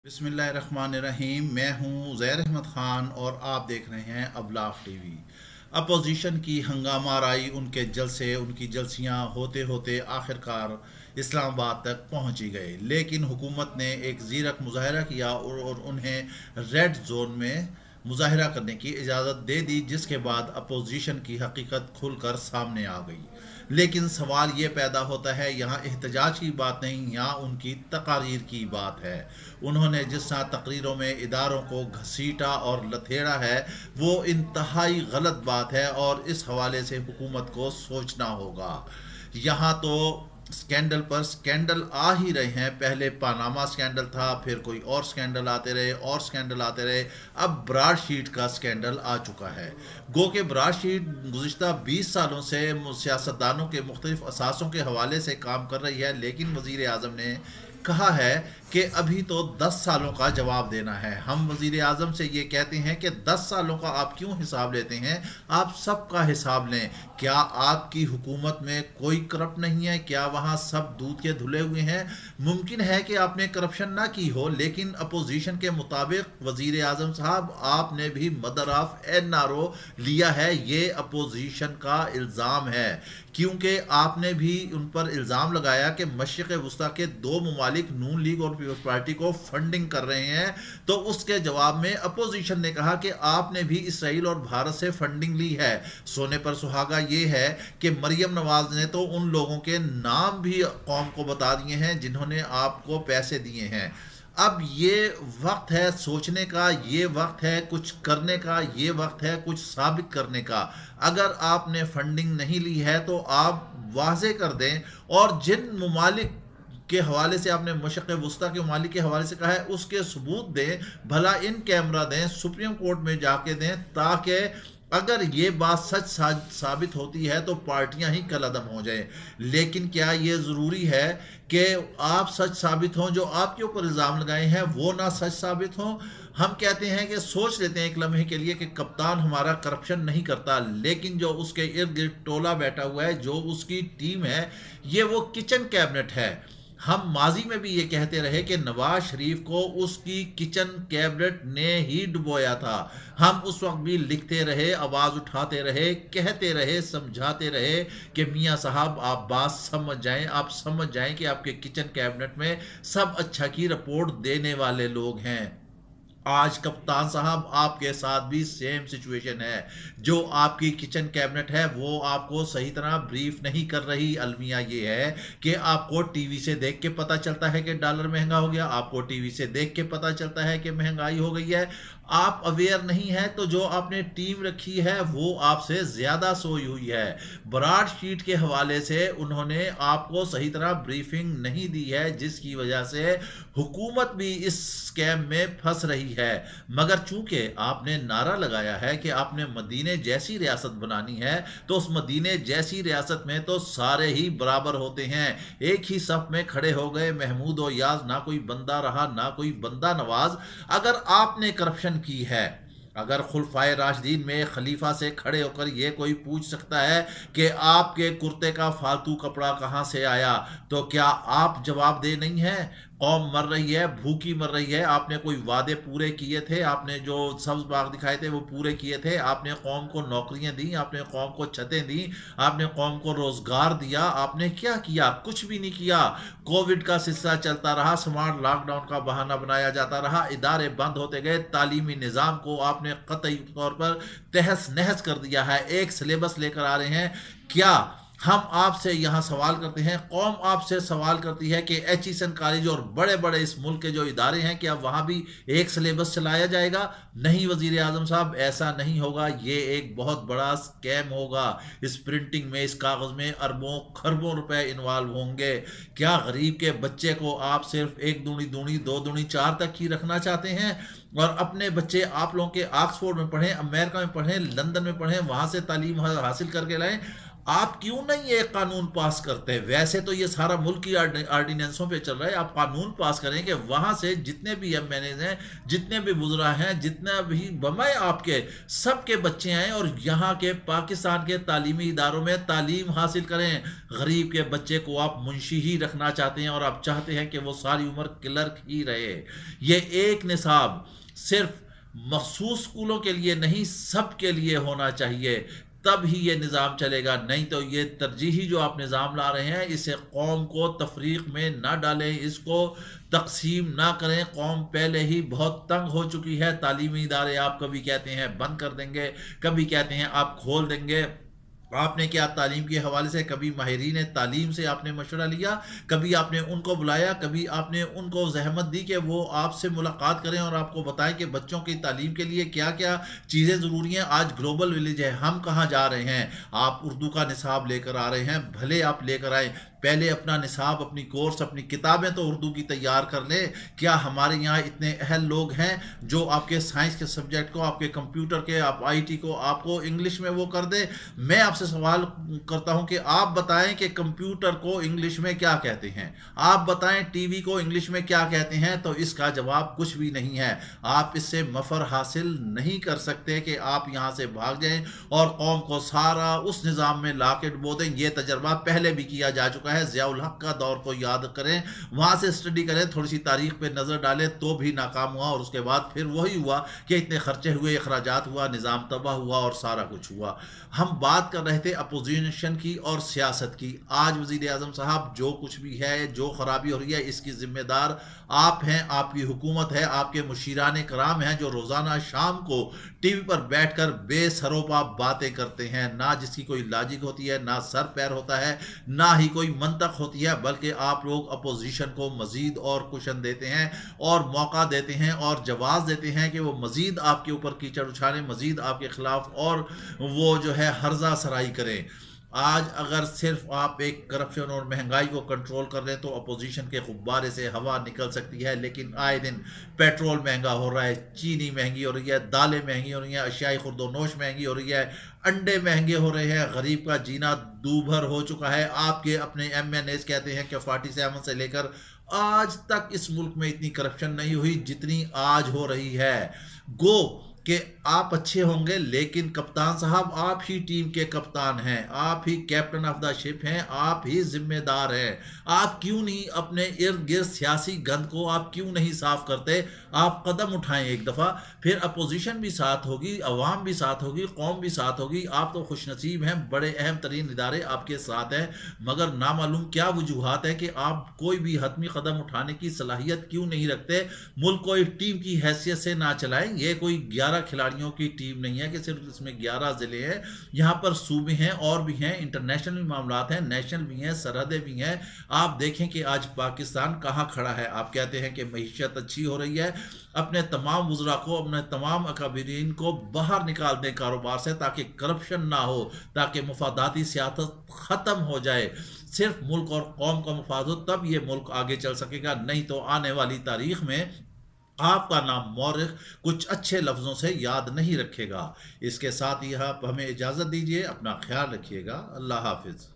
बिस्मिल्लाहिर्रहमानिर्रहीम। मैं हूं ज़ैर अहमद ख़ान और आप देख रहे हैं अबलाग टीवी। अपोजिशन की हंगामा राई, उनके जलसे, उनकी जलसियां होते होते आखिरकार इस्लामाबाद तक पहुंच ही गए, लेकिन हुकूमत ने एक ज़ीरक मुजाहरा किया और उन्हें रेड जोन में मुजाहरा करने की इजाज़त दे दी, जिसके बाद अपोजिशन की हकीकत खुलकर सामने आ गई। लेकिन सवाल ये पैदा होता है, यहाँ एहतजाज की बात नहीं, यहाँ उनकी तकारीर की बात है। उन्होंने जिस तरह तकरीरों में इदारों को घसीटा और लथेड़ा है, वो इंतहाई गलत बात है और इस हवाले से हुकूमत को सोचना होगा। यहाँ तो स्कैंडल पर स्कैंडल आ ही रहे हैं। पहले पानामा स्कैंडल था, फिर कोई और स्कैंडल आते रहे और स्कैंडल आते रहे, अब ब्रॉडशीट का स्कैंडल आ चुका है। गो के ब्रॉडशीट गुज़िश्ता 20 सालों से सियासतदानों के मुख्तलिफ असासों के हवाले से काम कर रही है, लेकिन वज़ीर आज़म ने कहा है कि अभी तो 10 सालों का जवाब देना है। हम वज़ीर आज़म से ये कहते हैं कि 10 सालों का आप क्यों हिसाब लेते हैं, आप सबका हिसाब लें। क्या आपकी हुकूमत में कोई करप्ट नहीं है? क्या वहाँ सब दूध के धुले हुए हैं? मुमकिन है कि आपने करप्शन ना की हो, लेकिन अपोजिशन के मुताबिक वज़ीर आज़म साहब, आपने भी मदर ऑफ NRO लिया है। ये अपोजिशन का इल्ज़ाम है, क्योंकि आपने भी उन पर इल्ज़ाम लगाया कि मशरिक़ वस्ता के 2 ममालिक नून लीग और पीपल्स पार्टी को फंडिंग कर रहे हैं। तो उसके जवाब में अपोजिशन ने कहा कि आपने भी इसराइल और भारत से फंडिंग ली है। सोने पर सुहागा ये है कि मरियम नवाज ने तो उन लोगों के नाम भी कौम को बता दिए हैं जिन्होंने आपको पैसे दिए हैं। अब ये वक्त है सोचने का, ये वक्त है कुछ करने का, ये वक्त है कुछ साबित करने का। अगर आपने फंडिंग नहीं ली है तो आप वाज़े कर दें, और जिन ममालिक के हवाले से आपने मशरिक़ वस्ता के ममालिक के हवाले से कहा है उसके सबूत दें, भला इन कैमरा दें, सुप्रीम कोर्ट में जाके दें, ताकि अगर ये बात सच साबित होती है तो पार्टियां ही कलअदम हो जाएं। लेकिन क्या ये ज़रूरी है कि आप सच साबित हों? जो आपके ऊपर इल्ज़ाम लगाए हैं वो ना सच साबित हों? हम कहते हैं कि सोच लेते हैं एक लम्हे के लिए कि कप्तान हमारा करप्शन नहीं करता, लेकिन जो उसके इर्द गिर्द टोला बैठा हुआ है, जो उसकी टीम है, ये वो किचन कैबिनेट है। हम माजी में भी ये कहते रहे कि नवाज शरीफ को उसकी किचन कैबिनेट ने ही डुबोया था। हम उस वक्त भी लिखते रहे, आवाज़ उठाते रहे, कहते रहे, समझाते रहे कि मियाँ साहब आप बात समझ जाएं, आप समझ जाएं कि आपके किचन कैबिनेट में सब अच्छा की रिपोर्ट देने वाले लोग हैं। आज कप्तान साहब आपके साथ भी सेम सिचुएशन है। जो आपकी किचन कैबिनेट है वो आपको सही तरह ब्रीफ नहीं कर रही। अलमिया ये है कि आपको टीवी से देख के पता चलता है कि डॉलर महंगा हो गया, आपको टीवी से देख के पता चलता है कि महंगाई हो गई है। आप अवेयर नहीं है तो जो आपने टीम रखी है वो आपसे ज़्यादा सोई हुई है। ब्रॉडशीट के हवाले से उन्होंने आपको सही तरह ब्रीफिंग नहीं दी है, जिसकी वजह से हुकूमत भी इस स्कैम में फंस रही है। मगर चूंकि आपने नारा लगाया है कि आपने मदीने जैसी रियासत बनानी है, तो उस मदीने जैसी रियासत में तो सारे ही बराबर होते हैं। एक ही सफ में खड़े हो गए महमूद और याज, ना कोई बंदा रहा ना कोई बंदा नवाज। अगर आपने करप्शन की है, अगर खुलफाए राशिदीन में खलीफा से खड़े होकर ये कोई पूछ सकता है कि आपके कुर्ते का फालतू कपड़ा कहाँ से आया, तो क्या आप जवाबदेह नहीं है? कौम मर रही है, भूखी मर रही है। आपने कोई वादे पूरे किए थे, आपने जो सब्ज बाग दिखाए थे वो पूरे किए थे। आपने कौम को नौकरियां दी, आपने कौम को छतें दी, आपने कौम को रोजगार दिया। आपने क्या किया? कुछ भी नहीं किया। कोविड का सिलसिला चलता रहा, स्मार्ट लॉकडाउन का बहाना बनाया जाता रहा, इदारे बंद होते गए, तालीमी निज़ाम को आपने कतई तौर पर तहस नहस कर दिया है। एक सिलेबस लेकर आ रहे हैं। क्या हम आपसे यहाँ सवाल करते हैं, कौम आपसे सवाल करती है कि एचईसन कॉलेज और बड़े बड़े इस मुल्क के जो इदारे हैं, क्या वहाँ भी एक सिलेबस चलाया जाएगा? नहीं वज़ीर आज़म साहब, ऐसा नहीं होगा। ये एक बहुत बड़ा स्कैम होगा। इस प्रिंटिंग में, इस कागज़ में अरबों खरबों रुपए इन्वॉल्व होंगे। क्या गरीब के बच्चे को आप सिर्फ 1 दूनी दूनी 2 दूनी 4 तक ही रखना चाहते हैं, और अपने बच्चे आप लोगों के ऑक्सफोर्ड में पढ़ें, अमेरिका में पढ़ें, लंदन में पढ़ें, वहाँ से तालीम हासिल करके लाएं? آپ کیوں نہیں یہ قانون پاس کرتے؟ ویسے تو یہ سارا ملک کی آرڈیننسوں پہ چل رہا ہے، آپ قانون پاس کریں کہ وہاں سے جتنے بھی ایم این ایز ہیں، جتنے بھی وزراء ہیں، جتنا بھی بمائے آپ کے سب کے بچے آئیں اور یہاں کے پاکستان کے تعلیمی اداروں میں تعلیم حاصل کریں۔ غریب کے بچے کو آپ منشی ہی رکھنا چاہتے ہیں اور آپ چاہتے ہیں کہ وہ ساری عمر کلرک ہی رہے۔ یہ ایک نصاب صرف مخصوص اسکولوں کے لیے نہیں، سب کے لیے ہونا چاہیے، تب ہی یہ نظام چلے گا۔ نہیں تو یہ ترجیحی جو آپ نظام لا رہے ہیں، اسے قوم کو تفریق میں نہ ڈالیں، اس کو تقسیم نہ کریں۔ قوم پہلے ہی بہت تنگ ہو چکی ہے۔ تعلیمی ادارے آپ کبھی کہتے ہیں بند کر دیں گے، کبھی کہتے ہیں آپ کھول دیں گے۔ آپ نے کیا تعلیم کے حوالے سے کبھی ماہرین تعلیم سے آپ نے مشورہ لیا؟ کبھی آپ نے ان کو بلایا؟ کبھی آپ نے ان کو زحمت دی کہ وہ آپ سے ملاقات کریں اور آپ کو بتائیں کہ بچوں کی تعلیم کے لیے کیا کیا چیزیں ضروری ہیں؟ آج گلوبل ولیج ہے، ہم کہاں جا رہے ہیں؟ آپ اردو کا نصاب لے کر آ رہے ہیں، بھلے آپ لے کر آئیں، پہلے اپنا نصاب، اپنی کورس، اپنی کتابیں تو اردو کی تیار کر لیں۔ کیا ہمارے یہاں اتنے اہل لوگ ہیں جو آپ کے سائنس کے سبجیکٹ کو، آپ کے کمپیوٹر کے، آپ آئی ٹی کو، آپ کو انگلش میں وہ کر دیں؟ میں آپ سے سوال کرتا ہوں کہ آپ بتائیں کہ کمپیوٹر کو انگلش میں کیا کہتے ہیں؟ آپ بتائیں ٹی وی کو انگلش میں کیا کہتے ہیں؟ تو اس کا جواب کچھ بھی نہیں ہے۔ آپ اس سے مفر حاصل نہیں کر سکتے کہ آپ یہاں سے بھاگ جائیں اور قوم کو سارا اس نظام میں لا کے ڈبو دیں۔ یہ تجربہ پہلے بھی کیا جا چکا ہے، ضیاء الحق کا دور کو یاد کریں، وہاں سے اسٹڈی کریں، تھوڑی سی تاریخ پہ نظر ڈالیں، تو بھی ناکام ہوا، اور اس کے بعد پھر وہی ہوا کہ اتنے خرچے ہوئے، اخراجات ہوا، نظام تباہ ہوا اور سارا کچھ ہوا۔ ہم بات کر رہے تھے اپوزیشن کی اور سیاست کی۔ آج وزیر اعظم صاحب جو کچھ بھی ہے، جو خرابی ہو رہی ہے، اس کی ذمہ دار آپ ہیں، آپ کی حکومت ہے، آپ کے مشیران کرام ہیں جو روزانہ شام کو ٹی وی پر بیٹھ کر بے سروپا باتیں کرتے ہیں، نہ جس کی کوئی لاجک ہوتی ہے، نہ سر پیر ہوتا ہے، نہ ہی کوئی منطق ہوتی ہے، بلکہ آپ لوگ اپوزیشن کو مزید اور کشن دیتے ہیں اور موقع دیتے ہیں اور جواز دیتے ہیں کہ وہ مزید آپ کے اوپر کیچڑ اچھالیں، مزید آپ کے خلاف اور وہ جو ہے ہرزہ سرائی کریں۔ آج اگر صرف آپ ایک کرپشن اور مہنگائی کو کنٹرول کر لیں تو اپوزیشن کے غبارے سے ہوا نکل سکتی ہے، لیکن آئے دن پیٹرول مہنگا ہو رہا ہے، چینی مہنگی ہو رہی ہے، دالیں مہنگی ہو رہی ہیں، اشیاء خورد و نوش مہنگی ہو رہی ہے، انڈے مہنگے ہو رہے ہیں، غریب کا جینا دوبھر ہو چکا ہے۔ آپ کے اپنے ایم این ایز کہتے ہیں کہ 47 سے لے کر آج تک اس ملک میں اتنی کرپشن نہیں ہوئی جتنی آج ہو رہی ہے۔ گو کہ آپ اچھے ہوں گے، لیکن کپتان صاحب آپ ہی ٹیم کے کپتان ہیں، آپ ہی کیپٹن آف دا شپ ہیں، آپ ہی ذمہ دار ہیں۔ آپ کیوں نہیں اپنے ارد گرد سیاسی گند کو آپ کیوں نہیں صاف کرتے؟ آپ قدم اٹھائیں ایک دفعہ، پھر اپوزیشن بھی ساتھ ہوگی، عوام بھی ساتھ ہوگی، قوم بھی ساتھ ہوگی۔ آپ تو خوش نصیب ہیں، بڑے اہم ترین ادارے آپ کے ساتھ ہیں، مگر نامعلوم کیا وجوہات ہے کہ آپ کوئی بھی حتمی قدم اٹھانے کی صلاحیت کیوں نہیں رکھتے؟ ملک کو ایک ٹیم کی حیثیت سے نہ چلائیں۔ یہ کوئی 11 کھلاڑیوں کی ٹیم نہیں ہے کہ صرف اس میں 11 ضلع ہیں، یہاں پر صوبے ہیں اور بھی ہیں، انٹرنیشنل بھی معاملات ہیں، نیشنل بھی ہیں، سرحدیں بھی ہیں۔ آپ دیکھیں کہ آج پاکستان کہاں کھڑا ہے۔ آپ کہتے ہیں کہ معیشت اچھی ہو رہی ہے، اپنے تمام وزراء کو، اپنے تمام اکابرین کو باہر نکال دیں کاروبار سے تاکہ کرپشن نہ ہو، تاکہ مفاداتی سیاست ختم ہو جائے، صرف ملک اور قوم کا مفاد ہو، تب یہ ملک آگے چل سکے گا۔ نہیں تو آنے والی تاریخ میں آپ کا نام مورخ کچھ اچھے لفظوں سے یاد نہیں رکھے گا۔ اس کے ساتھ ہی آپ ہمیں اجازت دیجیے، اپنا خیال رکھیے گا، اللہ حافظ۔